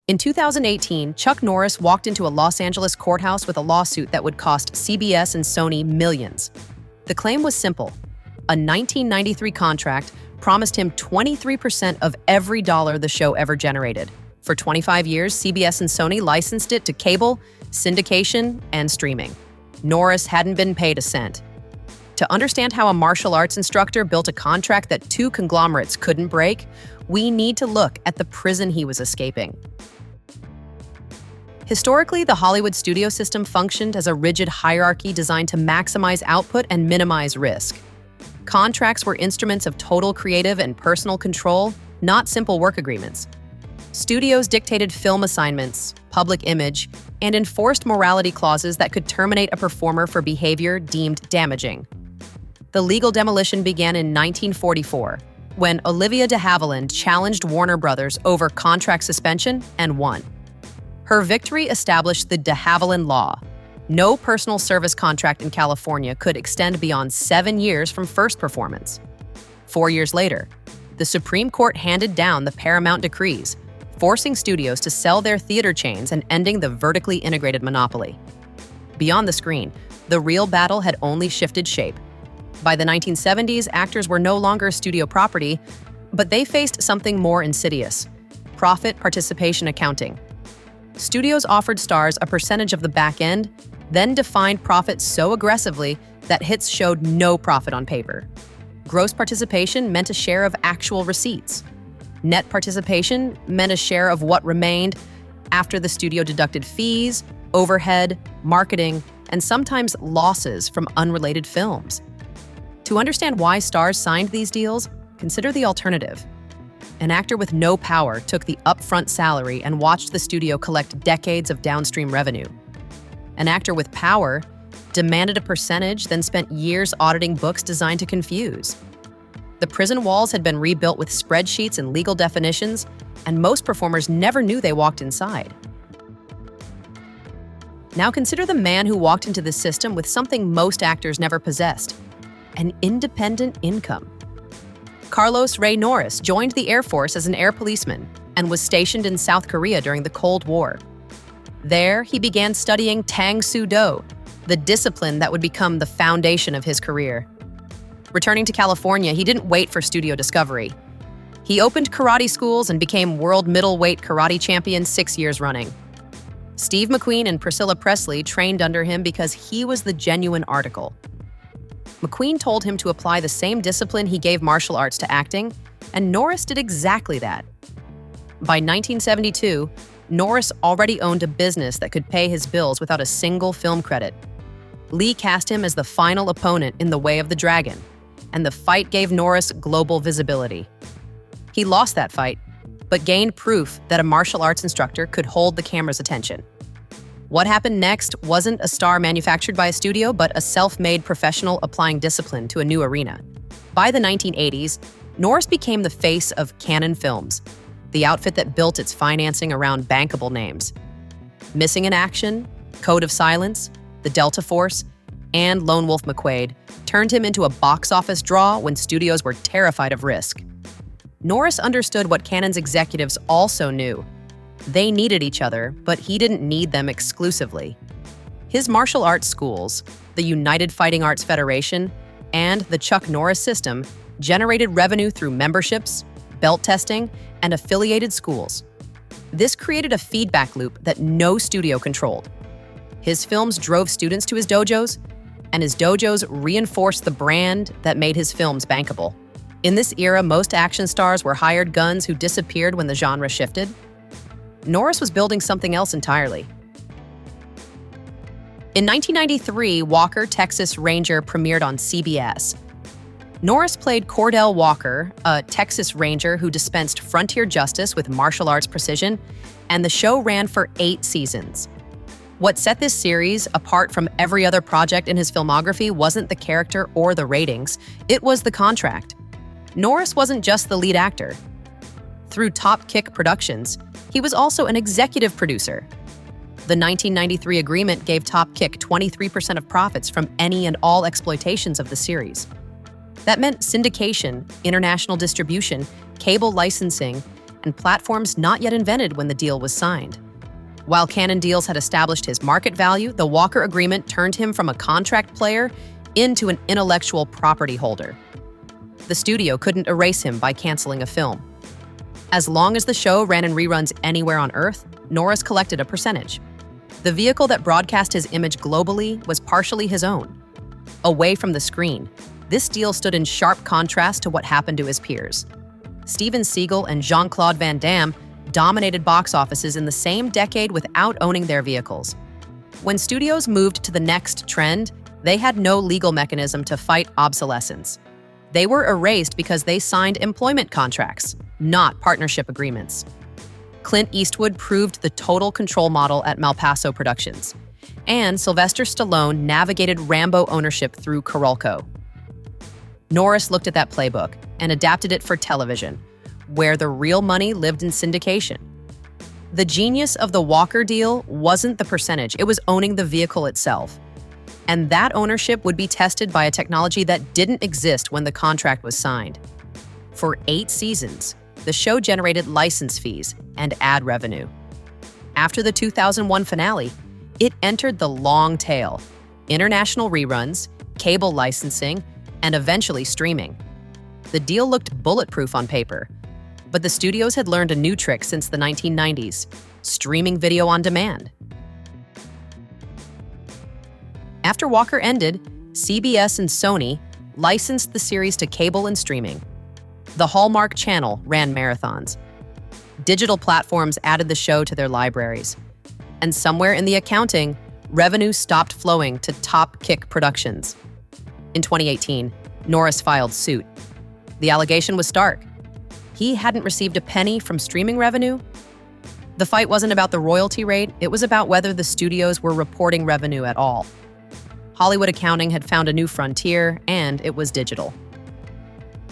In 2018, Chuck Norris walked into a Los Angeles courthouse with a lawsuit that would cost CBS and Sony millions. The claim was simple. A 1993 contract promised him 23% of every dollar the show ever generated. For 25 years, CBS and Sony licensed it to cable, syndication, and streaming. Norris hadn't been paid a cent. To understand how a martial arts instructor built a contract that two conglomerates couldn't break, we need to look at the prison he was escaping. Historically, the Hollywood studio system functioned as a rigid hierarchy designed to maximize output and minimize risk. Contracts were instruments of total creative and personal control, not simple work agreements. Studios dictated film assignments, public image, and enforced morality clauses that could terminate a performer for behavior deemed damaging. The legal demolition began in 1944, when Olivia de Havilland challenged Warner Brothers over contract suspension and won. Her victory established the de Havilland Law. No personal service contract in California could extend beyond 7 years from first performance. 4 years later, the Supreme Court handed down the Paramount decrees, forcing studios to sell their theater chains and ending the vertically integrated monopoly. Beyond the screen, the real battle had only shifted shape. By the 1970s, actors were no longer studio property, but they faced something more insidious: profit participation accounting. Studios offered stars a percentage of the back end, then defined profit so aggressively that hits showed no profit on paper. Gross participation meant a share of actual receipts. Net participation meant a share of what remained after the studio deducted fees, overhead, marketing, and sometimes losses from unrelated films. To understand why stars signed these deals, consider the alternative. An actor with no power took the upfront salary and watched the studio collect decades of downstream revenue. An actor with power demanded a percentage, then spent years auditing books designed to confuse. The prison walls had been rebuilt with spreadsheets and legal definitions, and most performers never knew they walked inside. Now consider the man who walked into the system with something most actors never possessed: an independent income. Carlos Ray Norris joined the Air Force as an air policeman and was stationed in South Korea during the Cold War. There, he began studying Tang Soo Do, the discipline that would become the foundation of his career. Returning to California, he didn't wait for studio discovery. He opened karate schools and became world middleweight karate champion 6 years running. Steve McQueen and Priscilla Presley trained under him because he was the genuine article. McQueen told him to apply the same discipline he gave martial arts to acting, and Norris did exactly that. By 1972, Norris already owned a business that could pay his bills without a single film credit. Lee cast him as the final opponent in The Way of the Dragon, and the fight gave Norris global visibility. He lost that fight, but gained proof that a martial arts instructor could hold the camera's attention. What happened next wasn't a star manufactured by a studio, but a self-made professional applying discipline to a new arena. By the 1980s, Norris became the face of Canon Films, the outfit that built its financing around bankable names. Missing in Action, Code of Silence, The Delta Force, and Lone Wolf McQuade turned him into a box office draw when studios were terrified of risk. Norris understood what Canon's executives also knew. They needed each other, but he didn't need them exclusively. His martial arts schools, the United Fighting Arts Federation, and the Chuck Norris system generated revenue through memberships, belt testing, and affiliated schools. This created a feedback loop that no studio controlled. His films drove students to his dojos, and his dojos reinforced the brand that made his films bankable. In this era, most action stars were hired guns who disappeared when the genre shifted. Norris was building something else entirely. In 1993, Walker, Texas Ranger premiered on CBS. Norris played Cordell Walker, a Texas Ranger who dispensed frontier justice with martial arts precision, and the show ran for 8 seasons. What set this series apart from every other project in his filmography wasn't the character or the ratings, it was the contract. Norris wasn't just the lead actor. Through Top Kick Productions, he was also an executive producer. The 1993 agreement gave Top Kick 23% of profits from any and all exploitations of the series. That meant syndication, international distribution, cable licensing, and platforms not yet invented when the deal was signed. While Canon deals had established his market value, the Walker Agreement turned him from a contract player into an intellectual property holder. The studio couldn't erase him by canceling a film. As long as the show ran in reruns anywhere on Earth, Norris collected a percentage. The vehicle that broadcast his image globally was partially his own. Away from the screen, this deal stood in sharp contrast to what happened to his peers. Steven Seagal and Jean-Claude Van Damme dominated box offices in the same decade without owning their vehicles. When studios moved to the next trend, they had no legal mechanism to fight obsolescence. They were erased because they signed employment contracts, not partnership agreements. Clint Eastwood proved the total control model at Malpaso Productions, and Sylvester Stallone navigated Rambo ownership through Carolco. Norris looked at that playbook and adapted it for television, where the real money lived in syndication. The genius of the Walker deal wasn't the percentage, it was owning the vehicle itself. And that ownership would be tested by a technology that didn't exist when the contract was signed. For 8 seasons, the show generated license fees and ad revenue. After the 2001 finale, it entered the long tail: international reruns, cable licensing, and eventually streaming. The deal looked bulletproof on paper, but the studios had learned a new trick since the 1990s: streaming video on demand. After Walker ended, CBS and Sony licensed the series to cable and streaming. The Hallmark Channel ran marathons. Digital platforms added the show to their libraries. And somewhere in the accounting, revenue stopped flowing to Top Kick Productions. In 2018, Norris filed suit. The allegation was stark. He hadn't received a penny from streaming revenue. The fight wasn't about the royalty rate, it was about whether the studios were reporting revenue at all. Hollywood accounting had found a new frontier, and it was digital.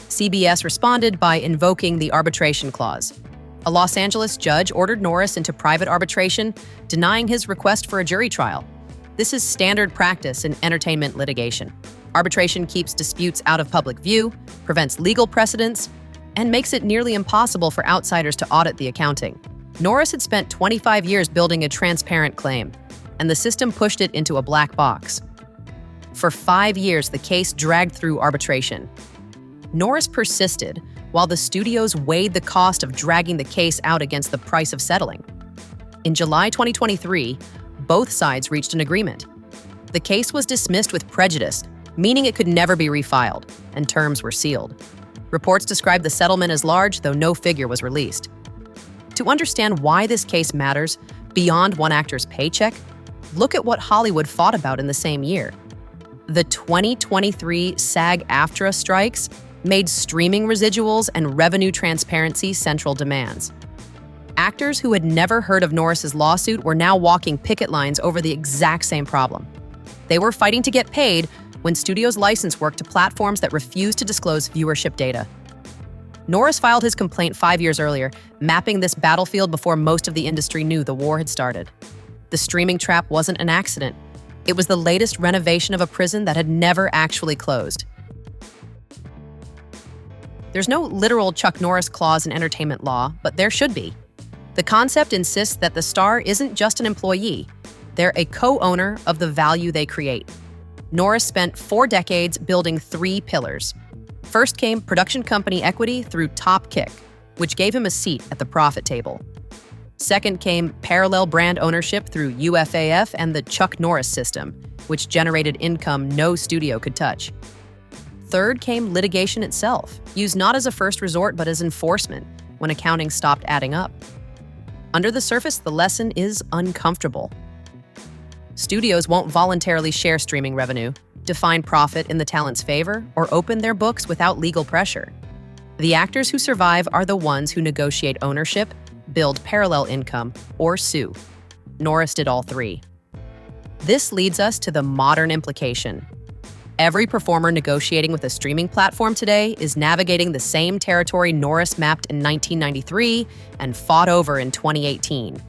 CBS responded by invoking the arbitration clause. A Los Angeles judge ordered Norris into private arbitration, denying his request for a jury trial. This is standard practice in entertainment litigation. Arbitration keeps disputes out of public view, prevents legal precedents, and makes it nearly impossible for outsiders to audit the accounting. Norris had spent 25 years building a transparent claim, and the system pushed it into a black box. For 5 years, the case dragged through arbitration. Norris persisted while the studios weighed the cost of dragging the case out against the price of settling. In July 2023, both sides reached an agreement. The case was dismissed with prejudice, meaning it could never be refiled, and terms were sealed. Reports described the settlement as large, though no figure was released. To understand why this case matters beyond one actor's paycheck, look at what Hollywood fought about in the same year. The 2023 SAG-AFTRA strikes made streaming residuals and revenue transparency central demands. Actors who had never heard of Norris's lawsuit were now walking picket lines over the exact same problem. They were fighting to get paid when studios licensed work to platforms that refused to disclose viewership data. Norris filed his complaint 5 years earlier, mapping this battlefield before most of the industry knew the war had started. The streaming trap wasn't an accident. It was the latest renovation of a prison that had never actually closed. There's no literal Chuck Norris clause in entertainment law, but there should be. The concept insists that the star isn't just an employee, they're a co-owner of the value they create. Norris spent 4 decades building 3 pillars. First came production company equity through Top Kick, which gave him a seat at the profit table. Second came parallel brand ownership through UFAF and the Chuck Norris system, which generated income no studio could touch. Third came litigation itself, used not as a first resort but as enforcement when accounting stopped adding up. Under the surface, the lesson is uncomfortable. Studios won't voluntarily share streaming revenue, define profit in the talent's favor, or open their books without legal pressure. The actors who survive are the ones who negotiate ownership, build parallel income, or sue. Norris did all 3. This leads us to the modern implication. Every performer negotiating with a streaming platform today is navigating the same territory Norris mapped in 1993 and fought over in 2018.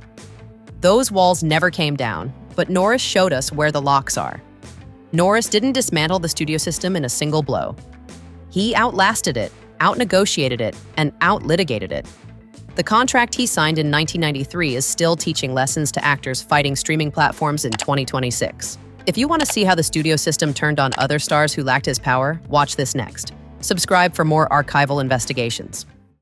Those walls never came down, but Norris showed us where the locks are. Norris didn't dismantle the studio system in a single blow. He outlasted it, outnegotiated it, and outlitigated it. The contract he signed in 1993 is still teaching lessons to actors fighting streaming platforms in 2026. If you want to see how the studio system turned on other stars who lacked his power, watch this next. Subscribe for more archival investigations.